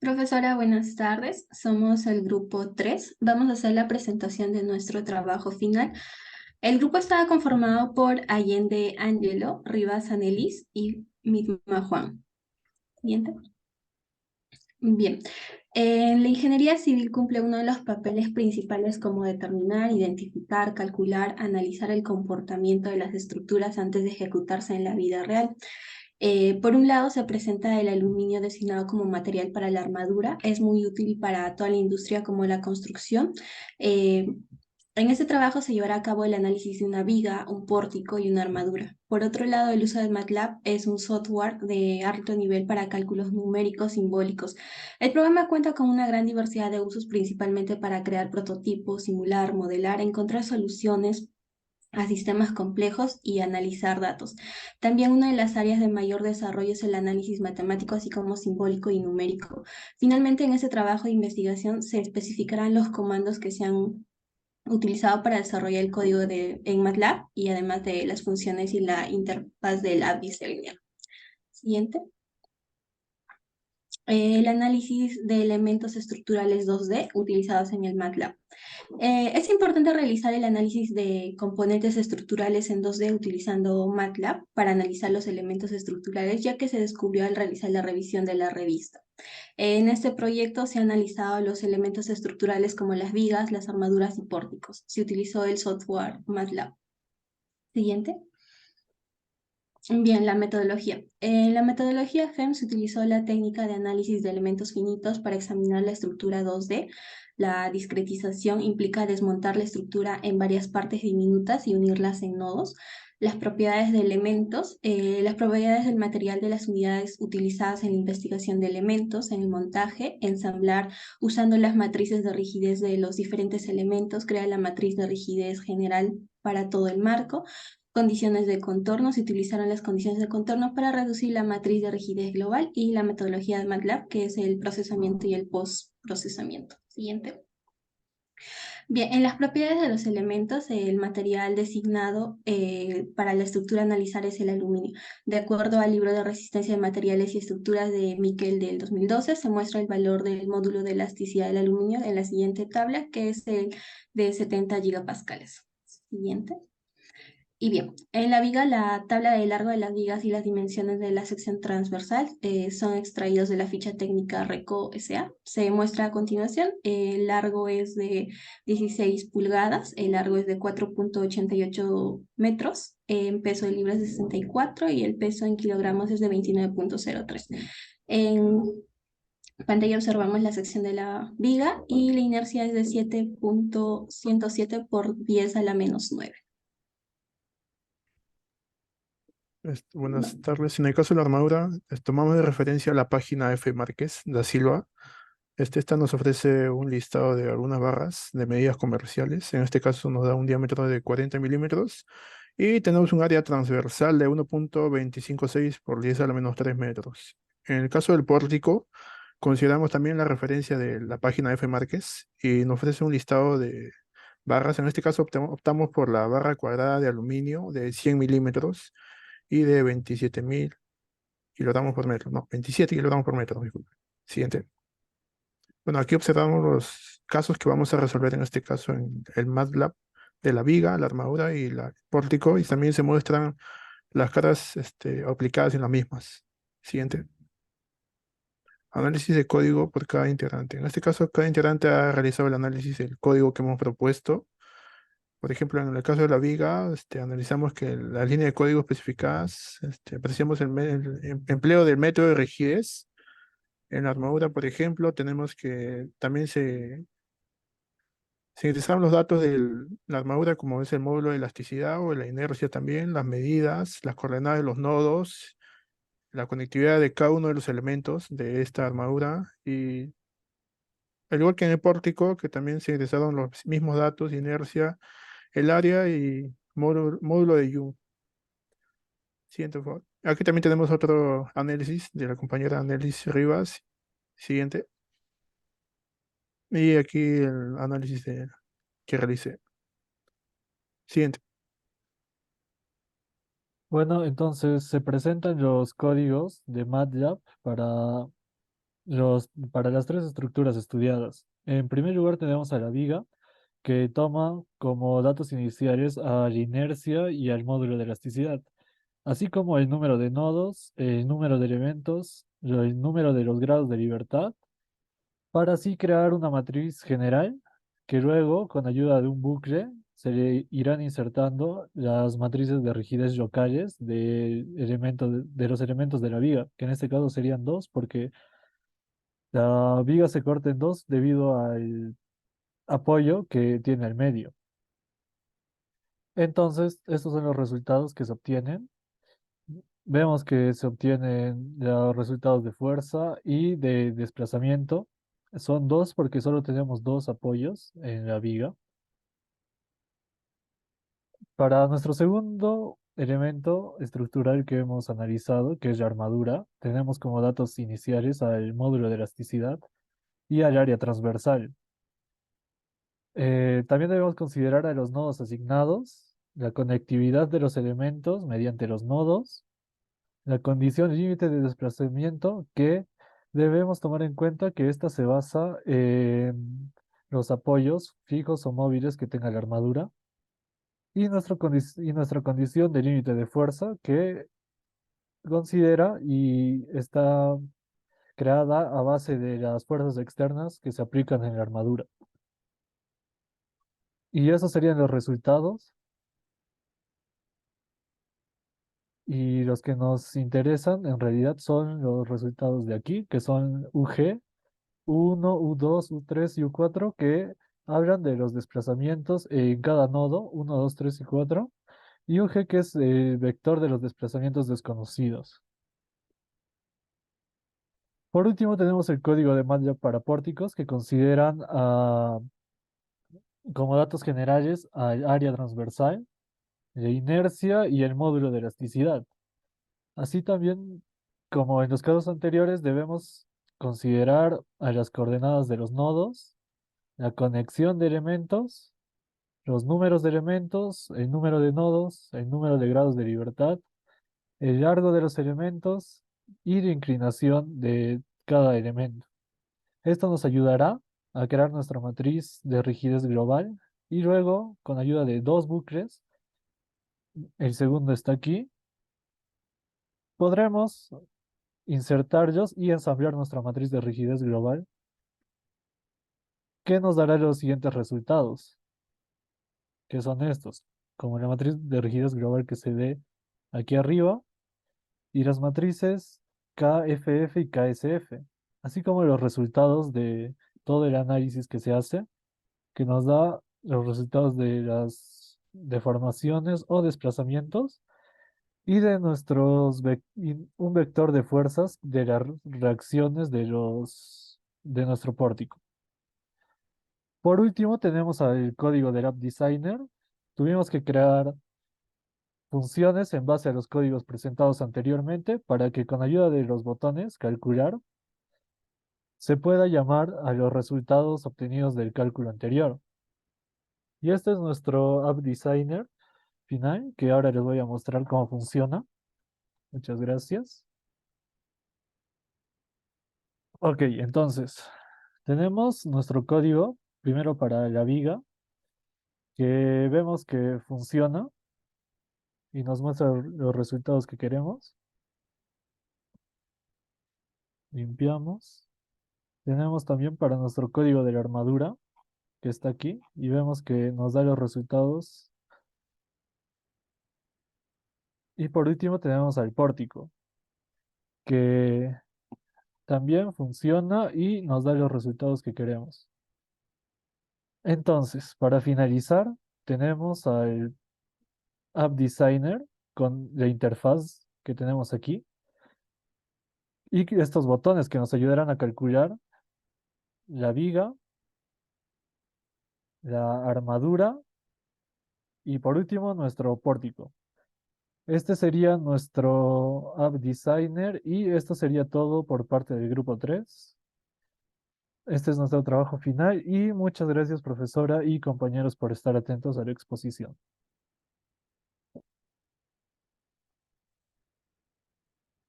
Profesora, buenas tardes. Somos el grupo 3. Vamos a hacer la presentación de nuestro trabajo final. El grupo estaba conformado por Allende Angelo, Rivas Anelis y Mitma Juan. Siguiente. Bien. La ingeniería civil cumple uno de los papeles principales como determinar, identificar, calcular, analizar el comportamiento de las estructuras antes de ejecutarse en la vida real. Por un lado, se presenta el aluminio designado como material para la armadura. Es muy útil para toda la industria como la construcción. Eh, en este trabajo se llevará a cabo el análisis de una viga, un pórtico y una armadura. Por otro lado, el uso de MATLAB es un software de alto nivel para cálculos numéricos simbólicos. El programa cuenta con una gran diversidad de usos, principalmente para crear prototipos, simular, modelar, encontrar soluciones a sistemas complejos y analizar datos. También una de las áreas de mayor desarrollo es el análisis matemático, así como simbólico y numérico. Finalmente, en este trabajo de investigación se especificarán los comandos que se han utilizado para desarrollar el código en MATLAB y además de las funciones y la interfaz de la lineal. Siguiente. El análisis de elementos estructurales 2D utilizados en el MATLAB. Es importante realizar el análisis de componentes estructurales en 2D utilizando MATLAB para analizar los elementos estructurales, ya que se descubrió al realizar la revisión de la revista. En este proyecto se han analizado los elementos estructurales como las vigas, las armaduras y pórticos. Se utilizó el software MATLAB. Siguiente. Bien, la metodología. En la metodología FEM se utilizó la técnica de análisis de elementos finitos para examinar la estructura 2D. La discretización implica desmontar la estructura en varias partes diminutas y unirlas en nodos. Las propiedades de elementos, las propiedades del material de las unidades utilizadas en la investigación de elementos, en el montaje, ensamblar usando las matrices de rigidez de los diferentes elementos, crea la matriz de rigidez general para todo el marco. Condiciones de contorno. Se utilizaron las condiciones de contorno para reducir la matriz de rigidez global y la metodología de MATLAB, que es el procesamiento y el post-procesamiento. Siguiente. Bien, en las propiedades de los elementos, el material designado para la estructura a analizar es el aluminio. De acuerdo al libro de resistencia de materiales y estructuras de Miquel del 2012, se muestra el valor del módulo de elasticidad del aluminio en la siguiente tabla, que es el de 70 gigapascales. Siguiente. Y bien, en la viga, la tabla de largo de las vigas y las dimensiones de la sección transversal son extraídos de la ficha técnica RECO SA. Se muestra a continuación. El largo es de 16 pulgadas, el largo es de 4,88 metros, en peso de libras de 64 y el peso en kilogramos es de 29,03. En pantalla observamos la sección de la viga y la inercia es de 7,107 por 10 a la menos 9. Buenas tardes. En el caso de la armadura, tomamos de referencia la página F. Márquez da Silva. Esta nos ofrece un listado de algunas barras de medidas comerciales. En este caso nos da un diámetro de 40 milímetros y tenemos un área transversal de 1,256 por 10 a la menos 3 metros. En el caso del pórtico, consideramos también la referencia de la página F. Márquez y nos ofrece un listado de barras. En este caso optamos por la barra cuadrada de aluminio de 100 milímetros y de 27.000 kilogramos por metro. No, 27 kilogramos por metro, disculpe. Siguiente. Bueno, aquí observamos los casos que vamos a resolver en este caso en el MATLAB de la viga, la armadura y el pórtico, y también se muestran las caras aplicadas en las mismas. Siguiente. Análisis de código por cada integrante. En este caso, cada integrante ha realizado el análisis del código que hemos propuesto. Por ejemplo, en el caso de la viga, analizamos que las líneas de código especificadas, apreciamos el empleo del método de rigidez. En la armadura, por ejemplo, tenemos que también se ingresaron los datos de la armadura, como es el módulo de elasticidad o la inercia también, las medidas, las coordenadas de los nodos, la conectividad de cada uno de los elementos de esta armadura y al igual que en el pórtico, que también se ingresaron los mismos datos, inercia, el área y módulo de Young. Siguiente, por favor. Aquí también tenemos otro análisis de la compañera Anelis Rivas. Siguiente. Y aquí el análisis que realicé. Siguiente. Bueno, entonces se presentan los códigos de MATLAB para Para las tres estructuras estudiadas. En primer lugar tenemos a la viga, que toma como datos iniciales a la inercia y al módulo de elasticidad, así como el número de nodos, el número de elementos, el número de los grados de libertad, para así crear una matriz general que luego, con ayuda de un bucle, se le irán insertando las matrices de rigidez locales de los elementos de la viga, que en este caso serían dos, porque la viga se corta en dos debido al apoyo que tiene el medio. Entonces, estos son los resultados que se obtienen. Vemos que se obtienen los resultados de fuerza y de desplazamiento. Son dos porque solo tenemos dos apoyos en la viga. Para nuestro segundo elemento estructural que hemos analizado, que es la armadura, tenemos como datos iniciales al módulo de elasticidad y al área transversal. También debemos considerar a los nodos asignados, la conectividad de los elementos mediante los nodos, la condición límite de desplazamiento, que debemos tomar en cuenta que esta se basa en los apoyos fijos o móviles que tenga la armadura, y nuestra condición de límite de fuerza, que considera y está creada a base de las fuerzas externas que se aplican en la armadura. Y esos serían los resultados. Y los que nos interesan en realidad son los resultados de aquí, que son UG, U1, U2, U3 y U4, que hablan de los desplazamientos en cada nodo, 1, 2, 3 y 4, y UG, que es el vector de los desplazamientos desconocidos. Por último, tenemos el código de MATLAB para pórticos, que consideran como datos generales al área transversal, la inercia y el módulo de elasticidad. Así también, como en los casos anteriores, debemos considerar a las coordenadas de los nodos, la conexión de elementos, los números de elementos, el número de nodos, el número de grados de libertad, el largo de los elementos y la inclinación de cada elemento. Esto nos ayudará a crear nuestra matriz de rigidez global y luego, con ayuda de dos bucles, el segundo está aquí, podremos insertarlos y ensamblar nuestra matriz de rigidez global, que nos dará los siguientes resultados, que son estos, como la matriz de rigidez global que se ve aquí arriba, y las matrices KFF y KSF, así como los resultados de todo el análisis que se hace, que nos da los resultados de las deformaciones o desplazamientos y de un vector de fuerzas de las reacciones de nuestro pórtico. Por último, tenemos el código del App Designer. Tuvimos que crear funciones en base a los códigos presentados anteriormente para que con ayuda de los botones calcular se pueda llamar a los resultados obtenidos del cálculo anterior. Y este es nuestro App Designer final, que ahora les voy a mostrar cómo funciona. Muchas gracias. Ok, entonces, tenemos nuestro código, primero para la viga, que vemos que funciona y nos muestra los resultados que queremos. Limpiamos. Tenemos también para nuestro código de la armadura, que está aquí, y vemos que nos da los resultados. Y por último tenemos al pórtico, que también funciona y nos da los resultados que queremos. Entonces, para finalizar, tenemos al App Designer con la interfaz que tenemos aquí y estos botones que nos ayudarán a calcular la viga, la armadura y por último nuestro pórtico. Este sería nuestro App Designer y esto sería todo por parte del grupo 3. Este es nuestro trabajo final y muchas gracias profesora y compañeros por estar atentos a la exposición.